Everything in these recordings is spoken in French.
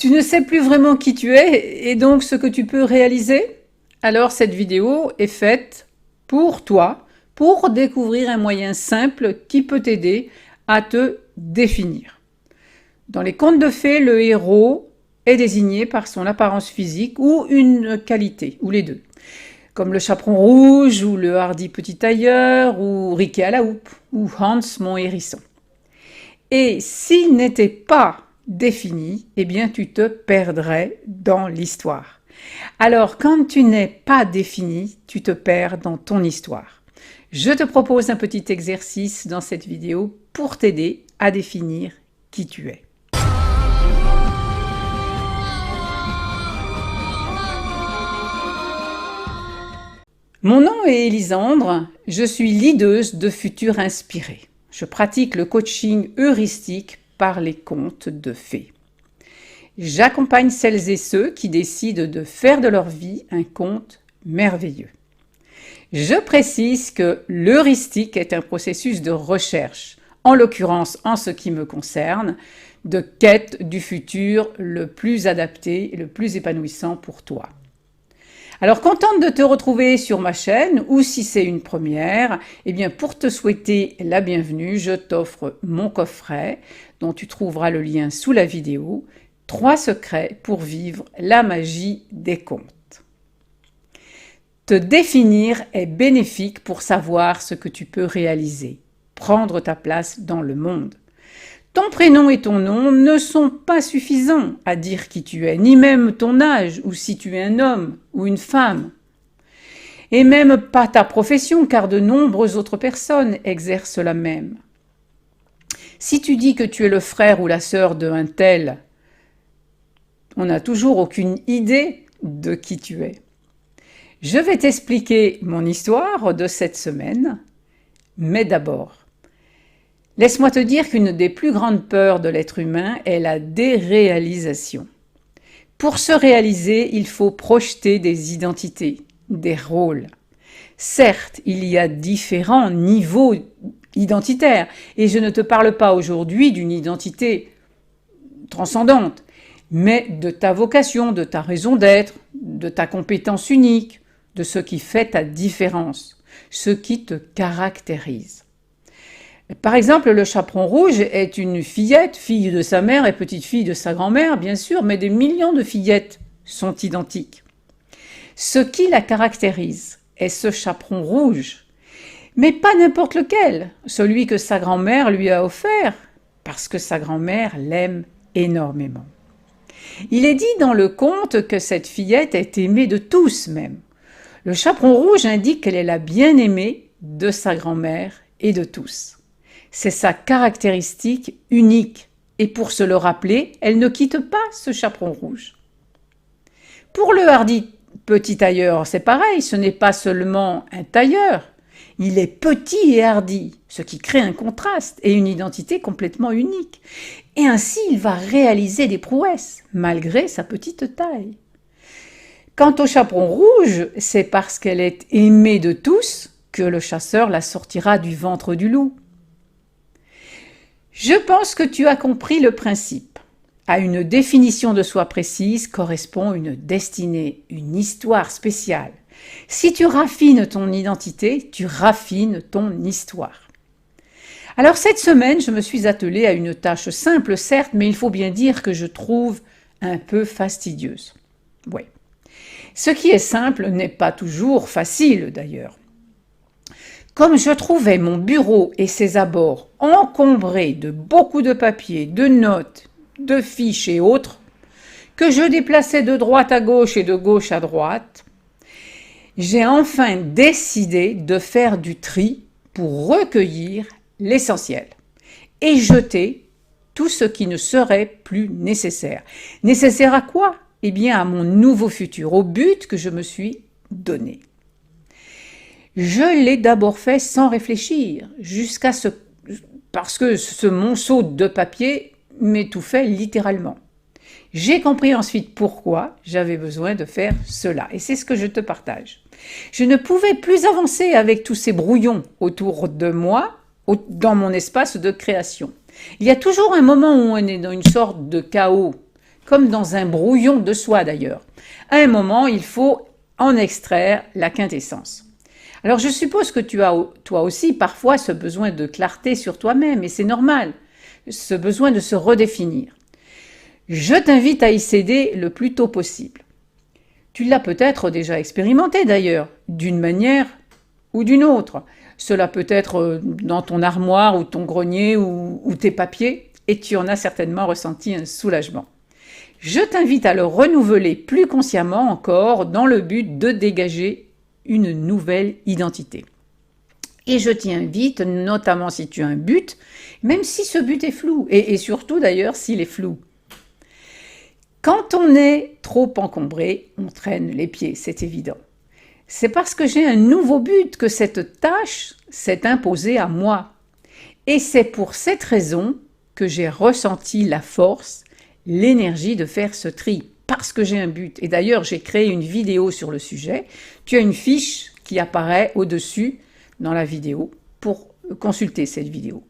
Tu ne sais plus vraiment qui tu es et donc ce que tu peux réaliser? Alors cette vidéo est faite pour toi, pour découvrir un moyen simple qui peut t'aider à te définir. Dans les contes de fées, le héros est désigné par son apparence physique ou une qualité, ou les deux. Comme le chaperon rouge, ou le hardi petit tailleur, ou Riquet à la houppe, ou Hans mon hérisson. Et s'il n'était pas défini, eh bien tu te perdrais dans l'histoire. Alors quand tu n'es pas défini, tu te perds dans ton histoire. Je te propose un petit exercice dans cette vidéo pour t'aider à définir qui tu es. Mon nom est Elisandre, je suis leaduse de Futur Inspiré. Je pratique le coaching heuristique par les contes de fées. J'accompagne celles et ceux qui décident de faire de leur vie un conte merveilleux. Je précise que l'heuristique est un processus de recherche, en l'occurrence en ce qui me concerne, de quête du futur le plus adapté et le plus épanouissant pour toi. Alors, contente de te retrouver sur ma chaîne, ou si c'est une première, eh bien pour te souhaiter la bienvenue, je t'offre mon coffret, dont tu trouveras le lien sous la vidéo, 3 secrets pour vivre la magie des contes. Te définir est bénéfique pour savoir ce que tu peux réaliser, prendre ta place dans le monde. Ton prénom et ton nom ne sont pas suffisants à dire qui tu es, ni même ton âge ou si tu es un homme ou une femme. Et même pas ta profession, car de nombreuses autres personnes exercent la même. Si tu dis que tu es le frère ou la sœur d'un tel, on n'a toujours aucune idée de qui tu es. Je vais t'expliquer mon histoire de cette semaine, mais d'abord, laisse-moi te dire qu'une des plus grandes peurs de l'être humain est la déréalisation. Pour se réaliser, il faut projeter des identités, des rôles. Certes, il y a différents niveaux identitaires, et je ne te parle pas aujourd'hui d'une identité transcendante, mais de ta vocation, de ta raison d'être, de ta compétence unique, de ce qui fait ta différence, ce qui te caractérise. Par exemple, le chaperon rouge est une fillette, fille de sa mère et petite-fille de sa grand-mère, bien sûr, mais des millions de fillettes sont identiques. Ce qui la caractérise est ce chaperon rouge, mais pas n'importe lequel, celui que sa grand-mère lui a offert, parce que sa grand-mère l'aime énormément. Il est dit dans le conte que cette fillette est aimée de tous même. Le chaperon rouge indique qu'elle est la bien-aimée de sa grand-mère et de tous. C'est sa caractéristique unique, et pour se le rappeler, elle ne quitte pas ce chaperon rouge. Pour le hardi petit tailleur, c'est pareil, ce n'est pas seulement un tailleur, il est petit et hardi, ce qui crée un contraste et une identité complètement unique. Et ainsi, il va réaliser des prouesses, malgré sa petite taille. Quant au chaperon rouge, c'est parce qu'elle est aimée de tous que le chasseur la sortira du ventre du loup. Je pense que tu as compris le principe. À une définition de soi précise correspond une destinée, une histoire spéciale. Si tu raffines ton identité, tu raffines ton histoire. Alors cette semaine, je me suis attelée à une tâche simple, certes, mais il faut bien dire que je trouve un peu fastidieuse. Oui. Ce qui est simple n'est pas toujours facile d'ailleurs. Comme je trouvais mon bureau et ses abords encombrés de beaucoup de papiers, de notes, de fiches et autres, que je déplaçais de droite à gauche et de gauche à droite, j'ai enfin décidé de faire du tri pour recueillir l'essentiel et jeter tout ce qui ne serait plus nécessaire. Nécessaire à quoi? Eh bien à mon nouveau futur, au but que je me suis donné. Je l'ai d'abord fait sans réfléchir, parce que ce monceau de papier m'étouffait littéralement. J'ai compris ensuite pourquoi j'avais besoin de faire cela, et c'est ce que je te partage. Je ne pouvais plus avancer avec tous ces brouillons autour de moi, dans mon espace de création. Il y a toujours un moment où on est dans une sorte de chaos, comme dans un brouillon de soi d'ailleurs. À un moment, il faut en extraire la quintessence. Alors je suppose que tu as toi aussi parfois ce besoin de clarté sur toi-même, et c'est normal, ce besoin de se redéfinir. Je t'invite à y céder le plus tôt possible. Tu l'as peut-être déjà expérimenté d'ailleurs, d'une manière ou d'une autre. Cela peut être dans ton armoire ou ton grenier ou tes papiers, et tu en as certainement ressenti un soulagement. Je t'invite à le renouveler plus consciemment encore dans le but de dégager une nouvelle identité. Et je t'y invite, notamment si tu as un but, même si ce but est flou, et surtout d'ailleurs s'il est flou. Quand on est trop encombré, on traîne les pieds, c'est évident. C'est parce que j'ai un nouveau but que cette tâche s'est imposée à moi. Et c'est pour cette raison que j'ai ressenti la force, l'énergie de faire ce tri, parce que j'ai un but. Et d'ailleurs, j'ai créé une vidéo sur le sujet. Tu as une fiche qui apparaît au-dessus dans la vidéo pour consulter cette vidéo.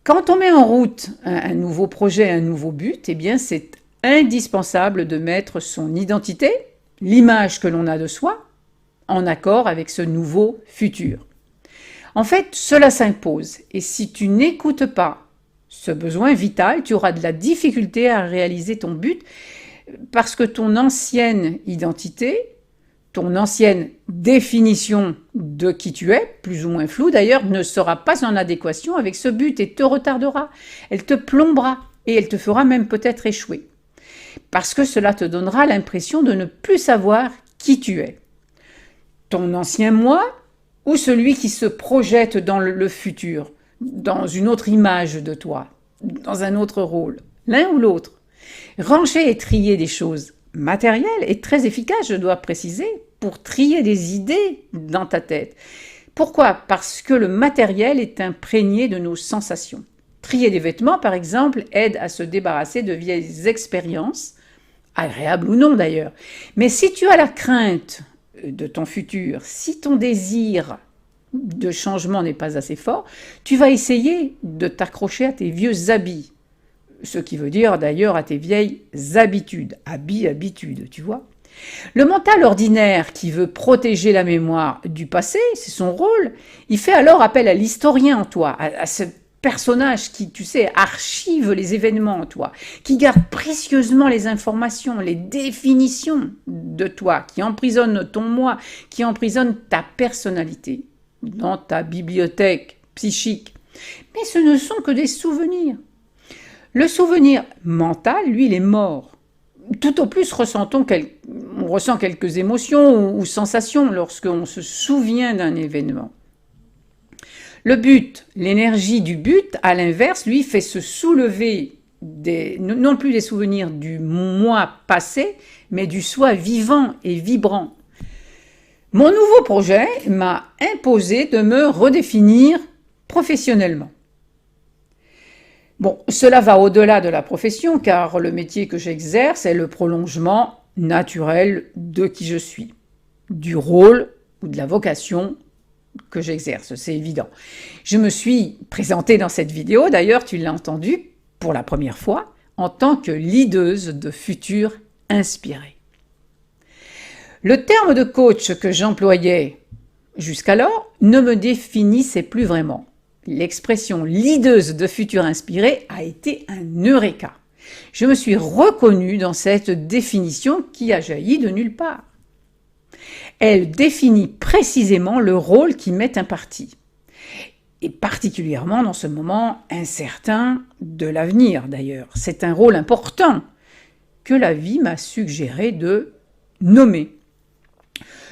Quand on met en route un nouveau projet, un nouveau but, eh bien c'est indispensable de mettre son identité, l'image que l'on a de soi, en accord avec ce nouveau futur. En fait, cela s'impose, et si tu n'écoutes pas ce besoin vital, tu auras de la difficulté à réaliser ton but, parce que ton ancienne identité, ton ancienne définition de qui tu es, plus ou moins floue d'ailleurs, ne sera pas en adéquation avec ce but et te retardera. Elle te plombera et elle te fera même peut-être échouer. Parce que cela te donnera l'impression de ne plus savoir qui tu es. Ton ancien moi ou celui qui se projette dans le futur, dans une autre image de toi, dans un autre rôle, l'un ou l'autre. Ranger et trier des choses matérielles est très efficace, je dois préciser, pour trier des idées dans ta tête. Pourquoi ? Parce que le matériel est imprégné de nos sensations. Trier des vêtements, par exemple, aide à se débarrasser de vieilles expériences, agréables ou non d'ailleurs. Mais si tu as la crainte de ton futur, si ton désir de changement n'est pas assez fort, tu vas essayer de t'accrocher à tes vieux habits. Ce qui veut dire d'ailleurs à tes vieilles habitudes. Habitudes, tu vois. Le mental ordinaire qui veut protéger la mémoire du passé, c'est son rôle, il fait alors appel à l'historien en toi, à ce personnage qui, tu sais, archive les événements en toi, qui garde précieusement les informations, les définitions de toi, qui emprisonne ton moi, qui emprisonne ta personnalité dans ta bibliothèque psychique. Mais ce ne sont que des souvenirs. Le souvenir mental, lui, il est mort. Tout au plus, on ressent quelques émotions ou sensations lorsqu'on se souvient d'un événement. Le but, l'énergie du but, à l'inverse, lui, fait se soulever non plus des souvenirs du moi passé, mais du soi vivant et vibrant. Mon nouveau projet m'a imposé de me redéfinir professionnellement. Bon, cela va au-delà de la profession, car le métier que j'exerce est le prolongement naturel de qui je suis, du rôle ou de la vocation que j'exerce, c'est évident. Je me suis présentée dans cette vidéo, d'ailleurs tu l'as entendu pour la première fois, en tant que leaduse de futur inspiré. Le terme de coach que j'employais jusqu'alors ne me définissait plus vraiment. L'expression leaduse de futur inspiré a été un eureka. Je me suis reconnue dans cette définition qui a jailli de nulle part. Elle définit précisément le rôle qui m'est imparti, et particulièrement dans ce moment incertain de l'avenir d'ailleurs. C'est un rôle important que la vie m'a suggéré de nommer.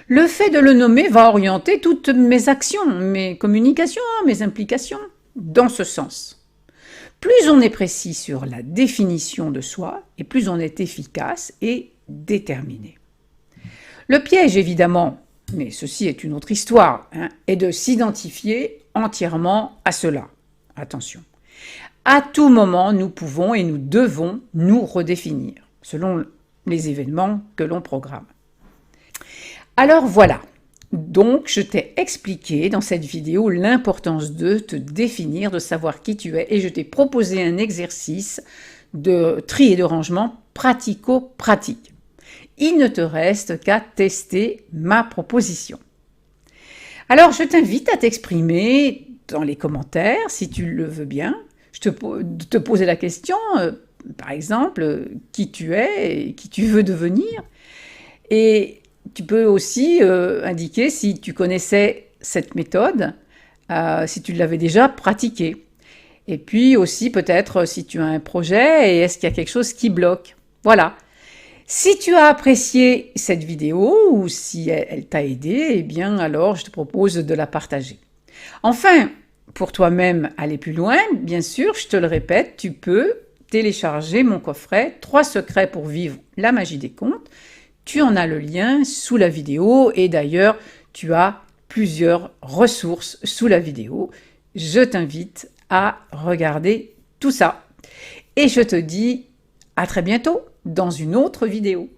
Le fait de le nommer va orienter toutes mes actions, mes communications, mes implications, dans ce sens. Plus on est précis sur la définition de soi, et plus on est efficace et déterminé. Le piège, évidemment, mais ceci est une autre histoire, est de s'identifier entièrement à cela. Attention. À tout moment, nous pouvons et nous devons nous redéfinir, selon les événements que l'on programme. Alors voilà, donc je t'ai expliqué dans cette vidéo l'importance de te définir, de savoir qui tu es, et je t'ai proposé un exercice de tri et de rangement pratico-pratique. Il ne te reste qu'à tester ma proposition. Alors, je t'invite à t'exprimer dans les commentaires, si tu le veux bien. Te poser la question, par exemple, qui tu es et qui tu veux devenir. Et tu peux aussi indiquer si tu connaissais cette méthode, si tu l'avais déjà pratiquée. Et puis aussi peut-être si tu as un projet et est-ce qu'il y a quelque chose qui bloque. Voilà. Si tu as apprécié cette vidéo ou si elle t'a aidé, eh bien alors je te propose de la partager. Enfin, pour toi-même aller plus loin, bien sûr, je te le répète, tu peux télécharger mon coffret 3 secrets pour vivre la magie des comptes. Tu en as le lien sous la vidéo et d'ailleurs, tu as plusieurs ressources sous la vidéo. Je t'invite à regarder tout ça. Et je te dis à très bientôt dans une autre vidéo.